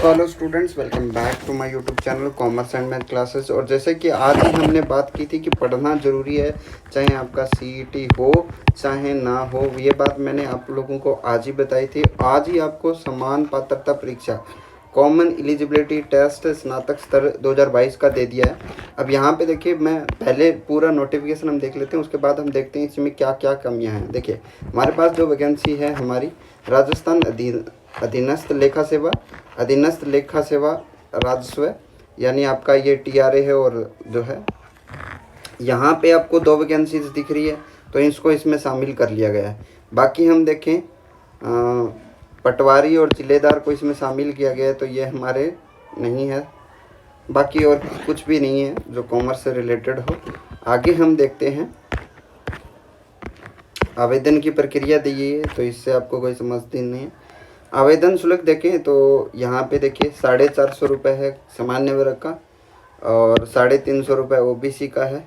So hello students, welcome back to my YouTube channel commerce and math classes. और जैसे कि आज ही हमने बात की थी कि पढ़ना ज़रूरी है, चाहे आपका सीईटी हो चाहे ना हो। ये बात मैंने आप लोगों को आज ही बताई थी। आज ही आपको समान पात्रता परीक्षा कॉमन एलिजिबिलिटी टेस्ट स्नातक स्तर 2022 का दे दिया है। अब यहाँ पे देखिए, मैं पहले पूरा नोटिफिकेशन हम देख लेते हैं, उसके बाद हम देखते हैं इसमें क्या क्या कमियाँ हैं। देखिए, हमारे पास जो वैकेंसी है हमारी राजस्थान अधीनस्थ लेखा सेवा राजस्व, यानी आपका ये टीआरए है। और जो है यहाँ पे आपको 2 वैकेंसीज दिख रही है, तो इसको इसमें शामिल कर लिया गया है। बाकी हम देखें पटवारी और जिलेदार को इसमें शामिल किया गया है, तो ये हमारे नहीं है। बाकी और कुछ भी नहीं है जो कॉमर्स से रिलेटेड हो। आगे हम देखते हैं आवेदन की प्रक्रिया दी है, तो इससे आपको कोई समझती नहीं है। आवेदन शुल्क देखें तो यहाँ पे देखिए 450 रुपये है सामान्य वर्ग का, और 350 रुपये ओबीसी का है,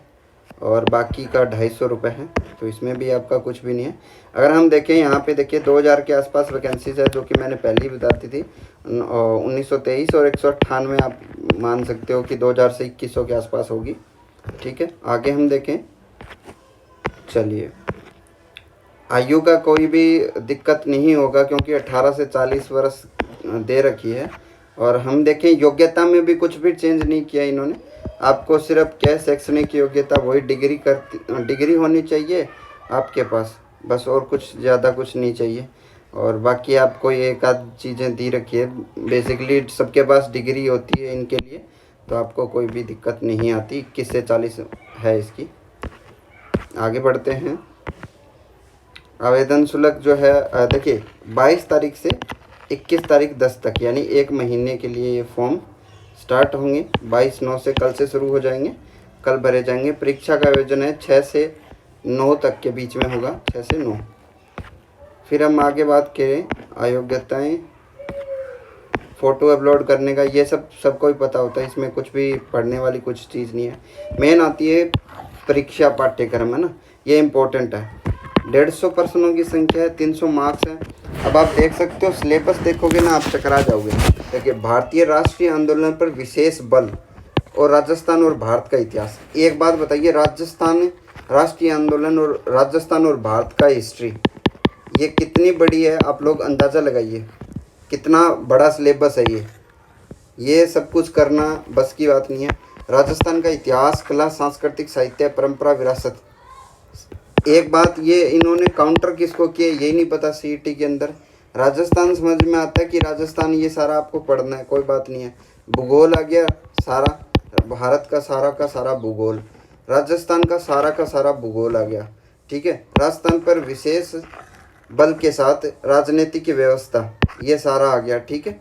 और बाकी का 250 रुपये है। तो इसमें भी आपका कुछ भी नहीं है। अगर हम देखें यहाँ पे देखिए 2000 के आसपास वैकेंसीज है, जो कि मैंने पहले ही बता दी थी। 1923 और 198 आप मान सकते हो कि 2000 से 2100 के आसपास होगी। ठीक है, आगे हम देखें। चलिए, आयु का कोई भी दिक्कत नहीं होगा, क्योंकि 18 से 40 वर्ष दे रखी है। और हम देखें योग्यता में भी कुछ भी चेंज नहीं किया इन्होंने। आपको सिर्फ क्या शैक्षणिक योग्यता वही डिग्री होनी चाहिए आपके पास, बस, और कुछ ज़्यादा कुछ नहीं चाहिए। और बाकी आपको एक आध चीज़ें दी रखी है। बेसिकली सबके पास डिग्री होती है इनके लिए, तो आपको कोई भी दिक्कत नहीं आती। 21 से 40 है इसकी। आगे बढ़ते हैं। आवेदन शुल्क जो है देखिए 22 तारीख से 21 तारीख 10 तक, यानी 1 महीने के लिए ये फॉर्म स्टार्ट होंगे। 22/9 से कल से शुरू हो जाएंगे, कल भरे जाएंगे। परीक्षा का आयोजन है 6 से 9 तक के बीच में होगा, 6 से 9। फिर हम आगे बात करें अयोग्यताएँ, फ़ोटो अपलोड करने का, ये सब सबको ही पता होता है, इसमें कुछ भी पढ़ने वाली कुछ चीज़ नहीं है। मेन आती है परीक्षा पाठ्यक्रम, है ना, ये इम्पोर्टेंट है। 150 प्रश्नों की संख्या है, 300 मार्क्स है। अब आप देख सकते हो, सिलेबस देखोगे ना आप चकरा जाओगे। देखिए, भारतीय राष्ट्रीय आंदोलन पर विशेष बल और राजस्थान और भारत का इतिहास। एक बात बताइए, राजस्थान राष्ट्रीय आंदोलन और राजस्थान और भारत का हिस्ट्री, ये कितनी बड़ी है, आप लोग अंदाज़ा लगाइए कितना बड़ा सिलेबस है ये सब कुछ करना बस की बात नहीं है। राजस्थान का इतिहास, कला, सांस्कृतिक, साहित्य, परंपरा, विरासत। एक बात ये इन्होंने काउंटर किसको किया यही नहीं पता। सीईटी के अंदर राजस्थान समझ में आता है कि राजस्थान, ये सारा आपको पढ़ना है, कोई बात नहीं है। भूगोल आ गया सारा, भारत का सारा भूगोल, राजस्थान का सारा भूगोल आ गया। ठीक है, राजस्थान पर विशेष बल के साथ राजनीतिक व्यवस्था, ये सारा आ गया। ठीक है,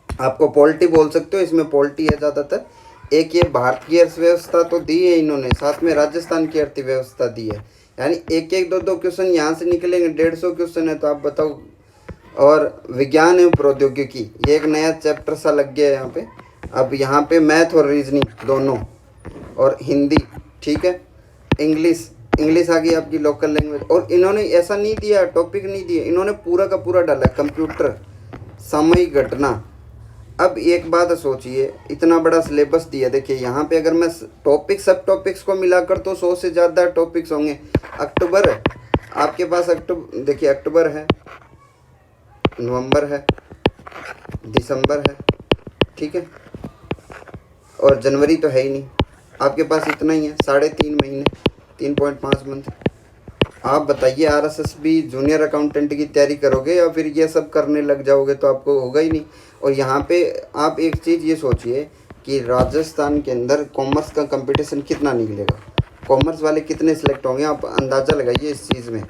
आपको पॉलिटी बोल सकते हो, इसमें पॉलिटी है ज़्यादातर। एक ये भारत की अर्थव्यवस्था तो दी है इन्होंने, साथ में राजस्थान की अर्थव्यवस्था दी है, यानी एक एक दो क्वेश्चन यहाँ से निकलेंगे। 150 क्वेश्चन है, तो आप बताओ। और विज्ञान एवं प्रौद्योगिकी, ये एक नया चैप्टर सा लग गया है यहाँ पे। अब यहाँ पे मैथ और रीजनिंग दोनों, और हिंदी। ठीक है, इंग्लिश आ गई आपकी लोकल लैंग्वेज। और इन्होंने ऐसा नहीं दिया, टॉपिक नहीं दिया, इन्होंने पूरा का पूरा डाला कंप्यूटर, सामयिक घटना। अब एक बात सोचिए, इतना बड़ा सिलेबस दिया। देखिए यहाँ पे अगर मैं सब टॉपिक्स को मिलाकर तो 100 से ज़्यादा टॉपिक्स होंगे। अक्टूबर आपके पास, देखिए अक्टूबर है, नवंबर है, दिसंबर है, ठीक है, और जनवरी तो है ही नहीं। आपके पास इतना ही है, 3.5 महीने, 3.5 मंथ। आप बताइए, आरएसएसबी जूनियर अकाउंटेंट की तैयारी करोगे या फिर ये सब करने लग जाओगे, तो आपको होगा ही नहीं। और यहाँ पे आप एक चीज़ ये सोचिए कि राजस्थान के अंदर कॉमर्स का कंपटीशन कितना निकलेगा, कॉमर्स वाले कितने सिलेक्ट होंगे, आप अंदाज़ा लगाइए इस चीज़ में।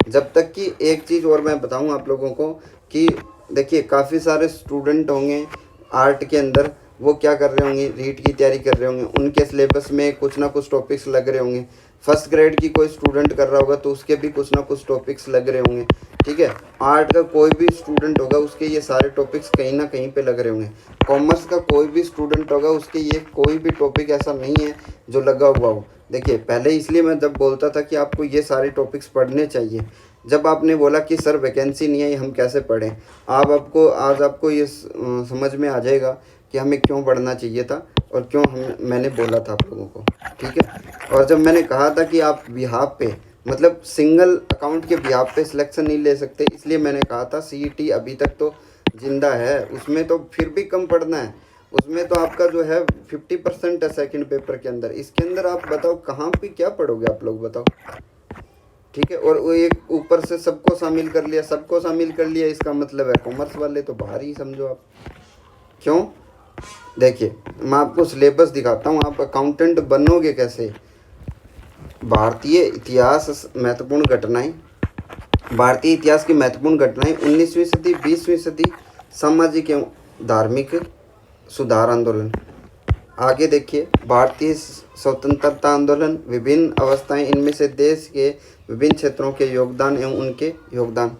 जब तक कि एक चीज़ और मैं बताऊँ आप लोगों को कि देखिए काफ़ी सारे स्टूडेंट होंगे आर्ट के अंदर, वो क्या कर रहे होंगे, रीट की तैयारी कर रहे होंगे, उनके सिलेबस में कुछ ना कुछ टॉपिक्स लग रहे होंगे। फर्स्ट ग्रेड की कोई स्टूडेंट कर रहा होगा तो उसके भी कुछ ना कुछ टॉपिक्स लग रहे होंगे। ठीक है, आर्ट का कोई भी स्टूडेंट होगा उसके ये सारे टॉपिक्स कहीं ना कहीं पे लग रहे होंगे। कॉमर्स का कोई भी स्टूडेंट होगा उसके ये कोई भी टॉपिक ऐसा नहीं है जो लगा हुआ हो। देखिए, पहले इसलिए मैं जब बोलता था कि आपको ये सारे टॉपिक्स पढ़ने चाहिए, जब आपने बोला कि सर वैकेंसी नहीं है, हम कैसे पढ़ें, आज आपको ये समझ में आ जाएगा कि हमें क्यों पढ़ना चाहिए था और क्यों मैंने बोला था आप लोगों को। ठीक है, और जब मैंने कहा था कि आप बिहाफ पे मतलब सिंगल अकाउंट के बिहाफ पे सिलेक्शन नहीं ले सकते, इसलिए मैंने कहा था सीईटी अभी तक तो जिंदा है, उसमें तो फिर भी कम पढ़ना है, उसमें तो आपका जो है 50% है सेकंड पेपर के अंदर। इसके अंदर आप बताओ कहाँ पे क्या पढ़ोगे आप लोग, बताओ। ठीक है, और वो एक ऊपर से सबको शामिल कर लिया, सबको शामिल कर लिया, इसका मतलब है कॉमर्स वाले तो बाहर ही समझो आप। क्यों? देखिए मैं आपको सिलेबस दिखाता हूँ, आप अकाउंटेंट बनोगे कैसे। भारतीय इतिहास महत्वपूर्ण घटनाएं, भारतीय इतिहास की महत्वपूर्ण घटनाएं 19वीं सदी 20वीं सदी, सामाजिक एवं धार्मिक सुधार आंदोलन। आगे देखिए, भारतीय स्वतंत्रता आंदोलन, विभिन्न अवस्थाएं, इनमें से देश के विभिन्न क्षेत्रों के योगदान एवं उनके योगदान,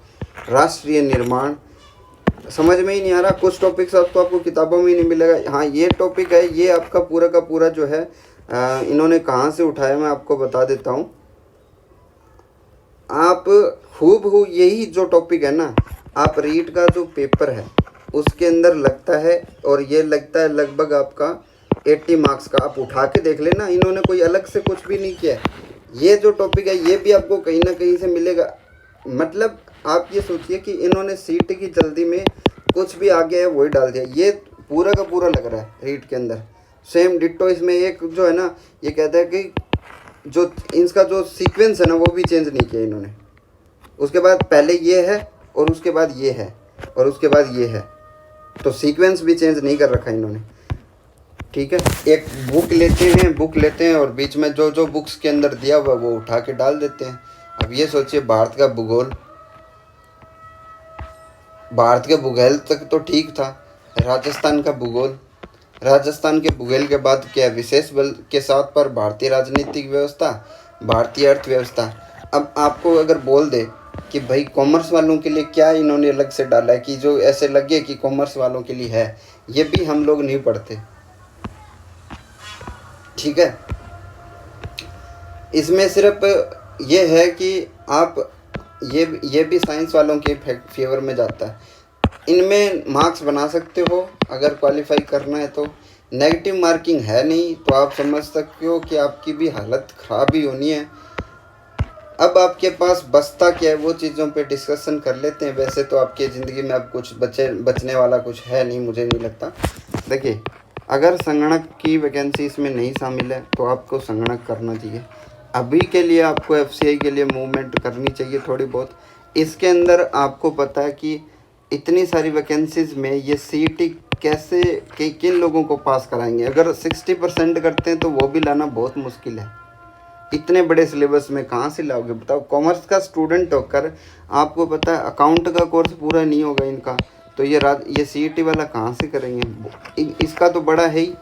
राष्ट्रीय निर्माण। समझ में ही नहीं आ रहा, कुछ टॉपिक्स तो आपको किताबों में ही नहीं मिलेगा। हाँ ये टॉपिक है, ये आपका पूरा का पूरा जो है इन्होंने कहाँ से उठाया मैं आपको बता देता हूँ। आप हूबहू यही जो टॉपिक है ना, आप रीट का जो पेपर है उसके अंदर लगता है, और ये लगता है लगभग आपका 80 मार्क्स का। आप उठा के देख लेना, इन्होंने कोई अलग से कुछ भी नहीं किया है। ये जो टॉपिक है ये भी आपको कहीं ना कहीं से मिलेगा। मतलब आप ये सोचिए कि इन्होंने सीट की जल्दी में कुछ भी आ गया है वही डाल दिया, ये पूरा का पूरा लग रहा है रीट के अंदर। सेम डिट्टो इसमें एक जो है ना, ये कहता है कि जो इसका जो सीक्वेंस है ना वो भी चेंज नहीं किया इन्होंने। उसके बाद पहले ये है और उसके बाद ये है और उसके बाद ये है, तो सीक्वेंस भी चेंज नहीं कर रखा इन्होंने। ठीक है, एक बुक लेते हैं और बीच में जो जो बुक्स के अंदर दिया हुआ वो उठा के डाल देते हैं। अब ये सोचिए, भारत का भूगोल, भारत के भूगोल तक तो ठीक था, राजस्थान का भूगोल, राजस्थान के भूगोल के बाद क्या विशेष बल के साथ पर भारतीय राजनीतिक व्यवस्था, भारतीय अर्थव्यवस्था। अब आपको अगर बोल दे कि भाई कॉमर्स वालों के लिए क्या इन्होंने अलग से डाला है कि जो ऐसे लगे कि कॉमर्स वालों के लिए है, ये भी हम लोग नहीं पढ़ते। ठीक है, इसमें सिर्फ ये है कि आप ये भी साइंस वालों के फेवर में जाता है। इनमें मार्क्स बना सकते हो अगर क्वालिफाई करना है तो, नेगेटिव मार्किंग है नहीं, तो आप समझ सकते हो कि आपकी भी हालत ख़राब ही होनी है। अब आपके पास बचता क्या है वो चीज़ों पे डिस्कशन कर लेते हैं। वैसे तो आपकी ज़िंदगी में अब कुछ बचने वाला कुछ है नहीं, मुझे नहीं लगता। देखिए, अगर संगणक की वैकेंसी इसमें नहीं शामिल है तो आपको संगणक करना चाहिए। अभी के लिए आपको एफसीआई के लिए मूवमेंट करनी चाहिए थोड़ी बहुत। इसके अंदर आपको पता है कि इतनी सारी वैकेंसीज में ये सीईटी कैसे किन लोगों को पास कराएंगे। अगर 60% करते हैं तो वो भी लाना बहुत मुश्किल है। इतने बड़े सिलेबस में कहाँ से लाओगे बताओ। कॉमर्स का स्टूडेंट होकर आपको पता है अकाउंट का कोर्स पूरा नहीं होगा इनका, तो ये सीईटी वाला कहाँ से करेंगे। इसका तो बड़ा है ही।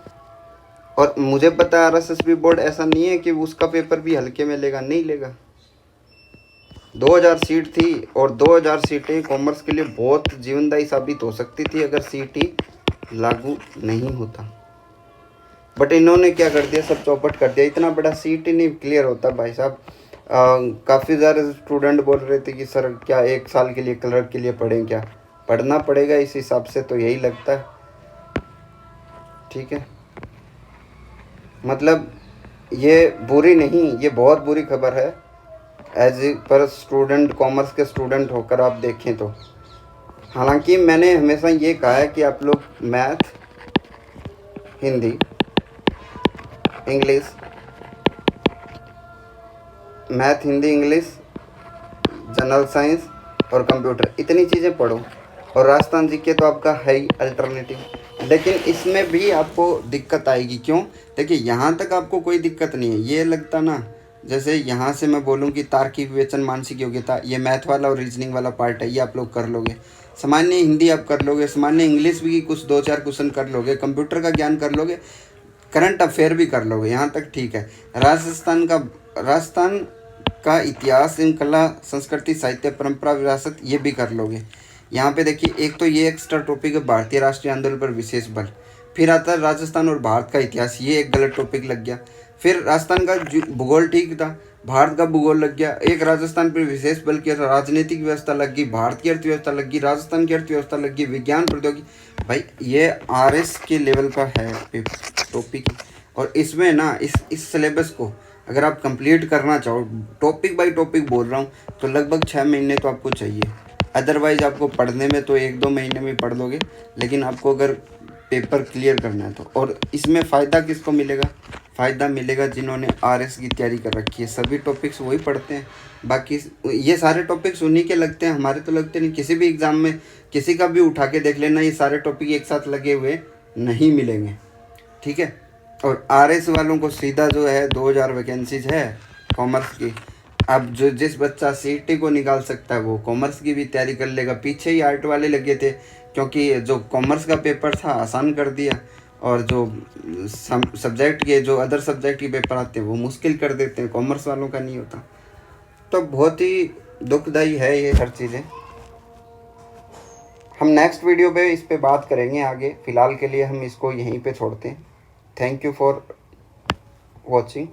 और मुझे पता है आरएसएसबी बोर्ड ऐसा नहीं है कि उसका पेपर भी हल्के में लेगा, नहीं लेगा। 2000 सीट थी और 2000 सीटें कॉमर्स के लिए बहुत जीवनदायी साबित हो सकती थी अगर सीईटी लागू नहीं होता। बट इन्होंने क्या कर दिया, सब चौपट कर दिया। इतना बड़ा सीईटी नहीं क्लियर होता भाई साहब। काफ़ी ज़्यादा स्टूडेंट बोल रहे थे कि सर क्या 1 साल के लिए क्लर्क के लिए पढ़ें, क्या पढ़ना पड़ेगा इस हिसाब से, तो यही लगता है। ठीक है, मतलब ये बुरी नहीं, ये बहुत बुरी खबर है एज ए पर स्टूडेंट, कॉमर्स के स्टूडेंट होकर आप देखें तो। हालांकि मैंने हमेशा ये कहा है कि आप लोग math, Hindi, English, general science और कंप्यूटर, इतनी चीज़ें पढ़ो। और राजस्थान जीके तो आपका है ही अल्टरनेटिव, लेकिन इसमें भी आपको दिक्कत आएगी। क्यों? देखिए, यहाँ तक आपको कोई दिक्कत नहीं है। ये लगता ना, जैसे यहाँ से मैं बोलूँ कि तार्किक विवेचन, मानसिक योग्यता, ये मैथ वाला और रीजनिंग वाला पार्ट है, ये आप लोग कर लोगे। सामान्य हिंदी आप कर लोगे, सामान्य इंग्लिश भी कुछ 2-4 क्वेश्चन कर लोगे, कंप्यूटर का ज्ञान कर लोगे, करंट अफेयर भी कर लोगे, यहाँ तक ठीक है। राजस्थान का इतिहास एवं कला, संस्कृति, साहित्य, परंपरा, विरासत, ये भी कर लोगे। यहाँ पे देखिए, एक तो ये एक्स्ट्रा टॉपिक है भारतीय राष्ट्रीय आंदोलन पर विशेष बल, फिर आता है राजस्थान और भारत का इतिहास, ये एक गलत टॉपिक लग गया। फिर राजस्थान का भूगोल ठीक था, भारत का भूगोल लग गया, एक राजस्थान पर विशेष बल की राजनीतिक व्यवस्था लग गई, भारत की अर्थव्यवस्था लग गई, राजस्थान की अर्थव्यवस्था लग गई, विज्ञान प्रौद्योगिकी। भाई ये RS के लेवल का है टॉपिक। और इसमें ना इस सिलेबस को अगर आप कंप्लीट करना चाहो, टॉपिक बाय टॉपिक बोल रहा हूँ, तो लगभग 6 महीने तो आपको चाहिए। अदरवाइज आपको पढ़ने में तो 1-2 महीने में पढ़ लोगे, लेकिन आपको अगर पेपर क्लियर करना है तो। और इसमें फ़ायदा किसको मिलेगा? फ़ायदा मिलेगा जिन्होंने RS की तैयारी कर रखी है, सभी टॉपिक्स वही पढ़ते हैं। बाकी ये सारे टॉपिक्स उन्हीं के लगते हैं, हमारे तो लगते नहीं। किसी भी एग्ज़ाम में किसी का भी उठा के देख लेना, ये सारे टॉपिक एक साथ लगे हुए नहीं मिलेंगे, ठीक है। और RS वालों को सीधा जो है 2000 वैकेंसीज है कॉमर्स की। अब जो जिस बच्चा CET को निकाल सकता है वो कॉमर्स की भी तैयारी कर लेगा। पीछे ही आर्ट वाले लगे थे, क्योंकि जो कॉमर्स का पेपर था आसान कर दिया, और जो सब्जेक्ट के जो अदर सब्जेक्ट के पेपर आते हैं वो मुश्किल कर देते हैं, कॉमर्स वालों का नहीं होता। तो बहुत ही दुखदाई है ये हर चीज़ें। हम नेक्स्ट वीडियो पे इस पे बात करेंगे आगे। फ़िलहाल के लिए हम इसको यहीं पे छोड़ते हैं। Thank you for watching.